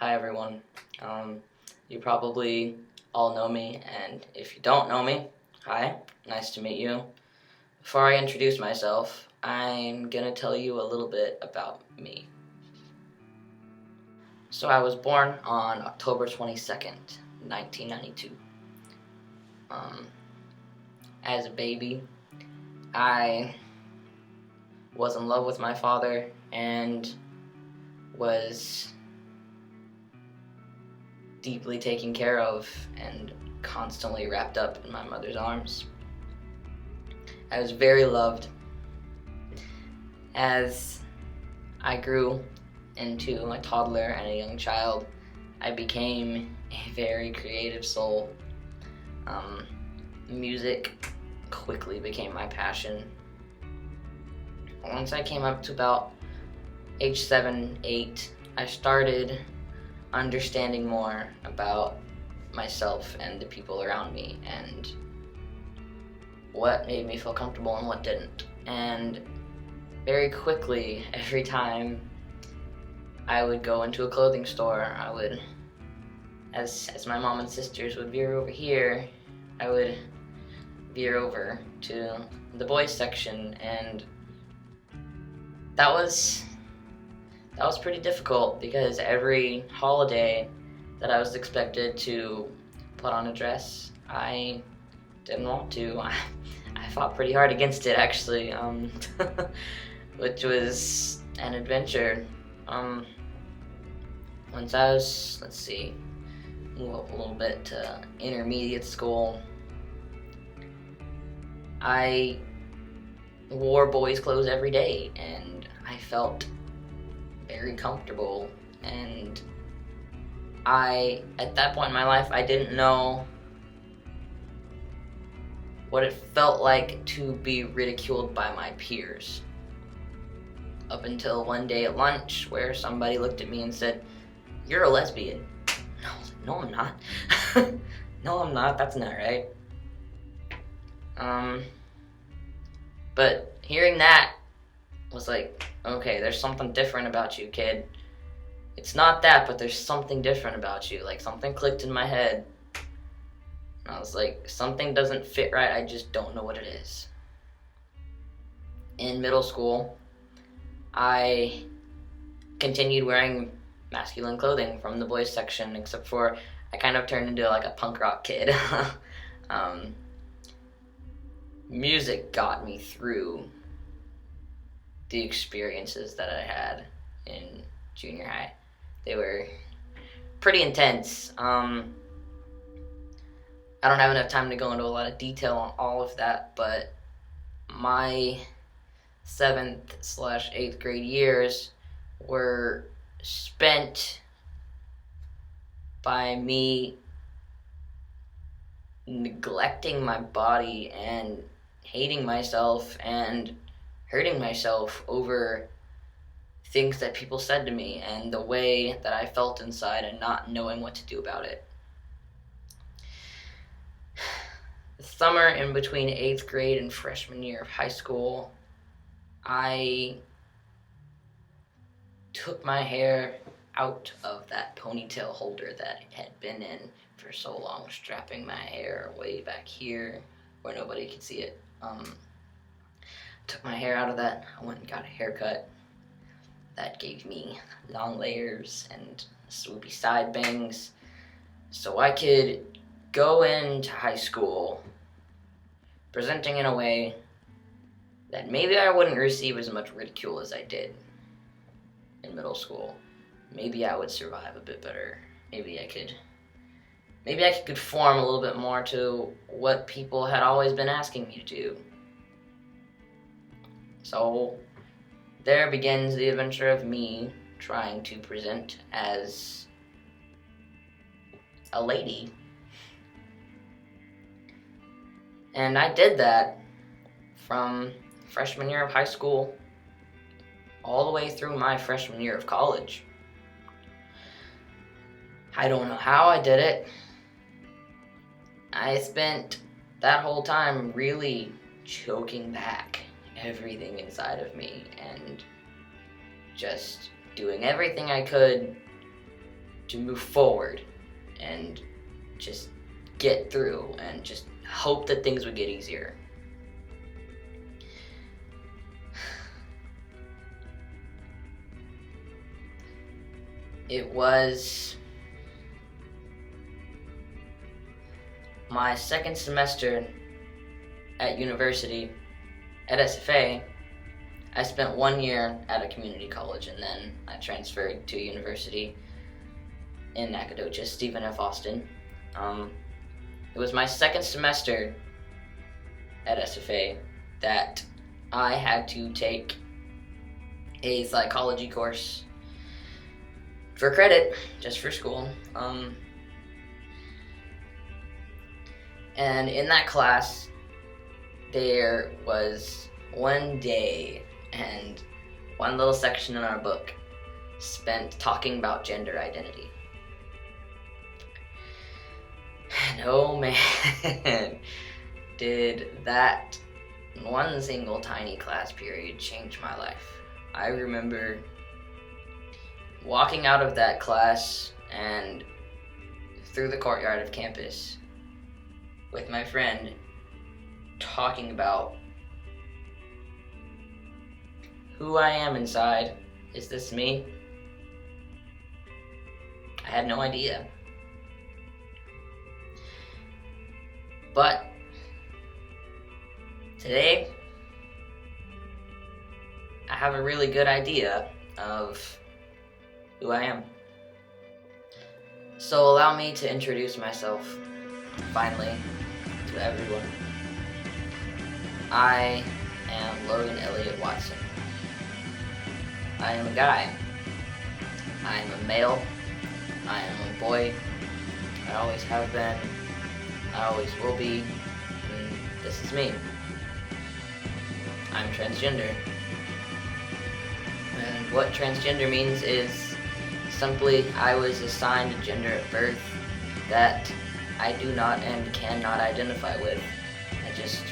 Hi everyone. You probably all know me, and if you don't know me, hi, nice to meet you. Before I introduce myself, I'm gonna tell you a little bit about me. So I was born on October 22nd, 1992. As a baby, I was in love with my father and was deeply taken care of and constantly wrapped up in my mother's arms. I was very loved. As I grew into a toddler and a young child, I became a very creative soul. Music quickly became my passion. Once I came up to about age 7, 8, I started understanding more about myself and the people around me and what made me feel comfortable and what didn't. And very quickly, every time I would go into a clothing store, I would, as my mom and sisters would veer over here, I would veer over to the boys section, and that was pretty difficult because every holiday that I was expected to put on a dress, I didn't want to. I fought pretty hard against it, actually, which was an adventure. Once I was, move up a little bit to intermediate school, I wore boys' clothes every day, and I felt very comfortable. And at that point in my life, I didn't know what it felt like to be ridiculed by my peers. Up until one day at lunch where somebody looked at me and said, "You're a lesbian." No, I'm not. No, I'm not. That's not right. But hearing that was like, okay, there's something different about you, kid. It's not that, but there's something different about you. Like, something clicked in my head. And I was like, something doesn't fit right, I just don't know what it is. In middle school, I continued wearing masculine clothing from the boys section, except for I kind of turned into like a punk rock kid. Music got me through the experiences that I had in junior high. They were pretty intense. I don't have enough time to go into a lot of detail on all of that, but my 7th/8th grade years were spent by me neglecting my body and hating myself and hurting myself over things that people said to me and the way that I felt inside and not knowing what to do about it. The summer in between 8th grade and freshman year of high school, I took my hair out of that ponytail holder that it had been in for so long, strapping my hair way back here where nobody could see it. Took my hair out of that. I went and got a haircut. That gave me long layers and swoopy side bangs, so I could go into high school presenting in a way that maybe I wouldn't receive as much ridicule as I did in middle school. Maybe I would survive a bit better. Maybe I could conform a little bit more to what people had always been asking me to do. So there begins the adventure of me trying to present as a lady. And I did that from freshman year of high school all the way through my freshman year of college. I don't know how I did it. I spent that whole time really choking back everything inside of me and just doing everything I could to move forward and just get through and just hope that things would get easier. It was my second semester at university at SFA. I spent 1 year at a community college, and then I transferred to a university in Nacogdoches, Stephen F. Austin. It was my second semester at SFA that I had to take a psychology course for credit, just for school. And in that class, there was one day and one little section in our book spent talking about gender identity. And oh man, did that one single tiny class period change my life. I remember walking out of that class and through the courtyard of campus with my friend talking about who I am inside. Is this me? I had no idea. But today, I have a really good idea of who I am. So allow me to introduce myself, finally, to everyone. I am Logan Elliot Watson. I am a guy. I am a male. I am a boy. I always have been. I always will be. And this is me. I'm transgender. And what transgender means is simply I was assigned a gender at birth that I do not and cannot identify with. I just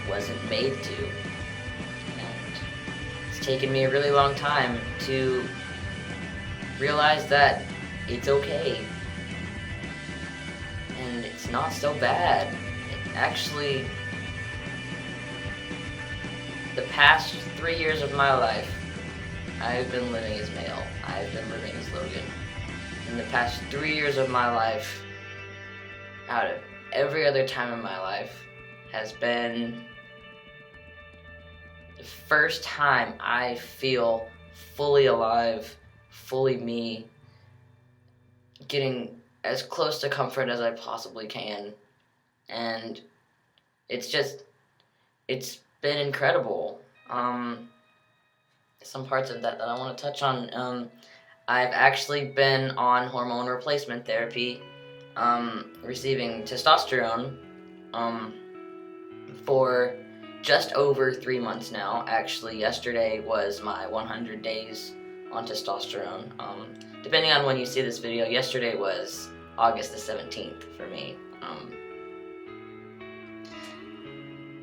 wasn't made to. And it's taken me a really long time to realize that it's okay. And it's not so bad. It actually, the past 3 years of my life, I've been living as male. I've been living as Logan. In the past 3 years of my life, out of every other time in my life, has been the first time I feel fully alive, fully me, getting as close to comfort as I possibly can. And it's been incredible. Some parts of that I want to touch on. I've actually been on hormone replacement therapy, receiving testosterone, for just over 3 months now. Actually, yesterday was my 100 days on testosterone. Depending on when you see this video, yesterday was August the 17th for me.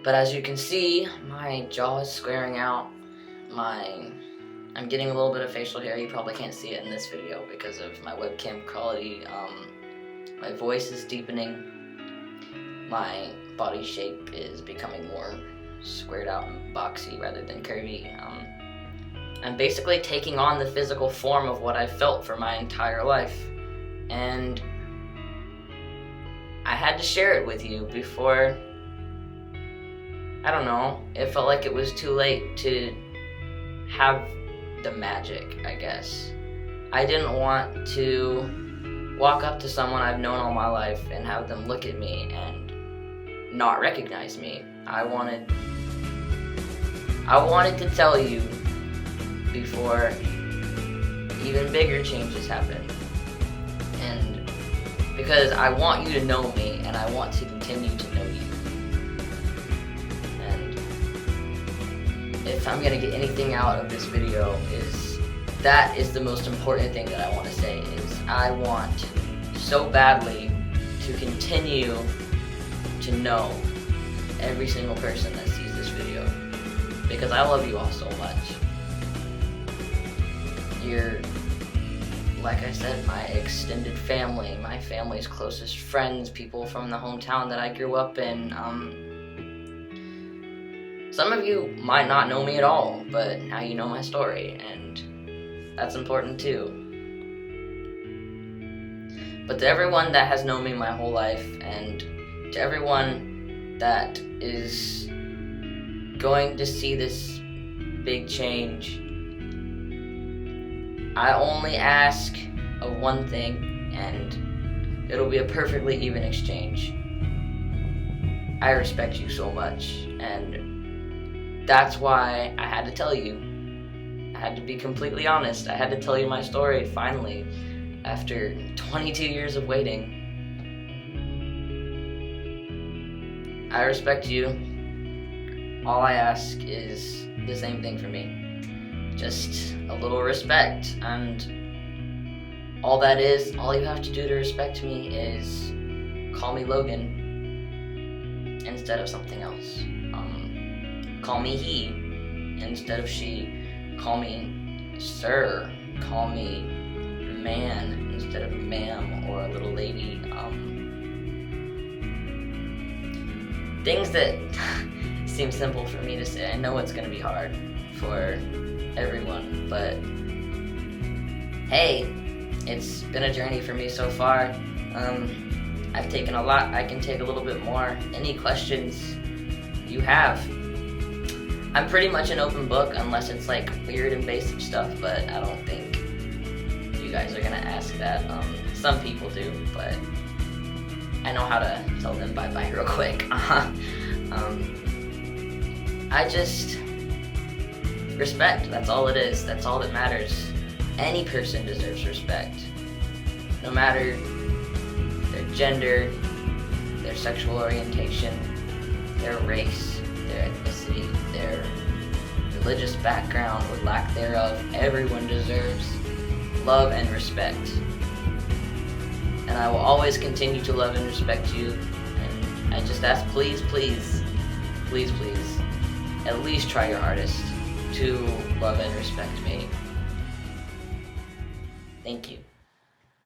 But as you can see, my jaw is squaring out. I'm getting a little bit of facial hair. You probably can't see it in this video because of my webcam quality. My voice is deepening. My body shape is becoming more squared out and boxy rather than curvy. I'm basically taking on the physical form of what I've felt for my entire life. And I had to share it with you before, I don't know, it felt like it was too late to have the magic, I guess. I didn't want to walk up to someone I've known all my life and have them look at me and not recognize me. I wanted to tell you before even bigger changes happen. And because I want you to know me and I want to continue to know you. And if I'm gonna get anything out of this video, that is the most important thing that I want to say, is I want so badly to continue to know every single person that sees this video, because I love you all so much. You're like I said, my extended family, my family's closest friends, people from the hometown that I grew up in. Some of you might not know me at all, but now you know my story, and that's important too. But to everyone that has known me my whole life, and to everyone that is going to see this big change, I only ask of one thing, and it'll be a perfectly even exchange. I respect you so much, and that's why I had to tell you. I had to be completely honest. I had to tell you my story, finally, after 22 years of waiting. I respect you. All I ask is the same thing for me. Just a little respect, and all that is, all you have to do to respect me is call me Logan instead of something else. Call me he instead of she. Call me sir. Call me man instead of ma'am or a little lady. Things that seem simple for me to say. I know it's gonna be hard for everyone, but hey, it's been a journey for me so far. I've taken a lot. I can take a little bit more. Any questions you have? I'm pretty much an open book unless it's like weird and basic stuff, but I don't think you guys are gonna ask that. Some people do, but I know how to tell them bye-bye real quick. I just respect. That's all it is. That's all that matters. Any person deserves respect, no matter their gender, their sexual orientation, their race, their ethnicity, their religious background or lack thereof. Everyone deserves love and respect. And I will always continue to love and respect you. And I just ask, please, please, please, please, at least try your hardest to love and respect me. Thank you.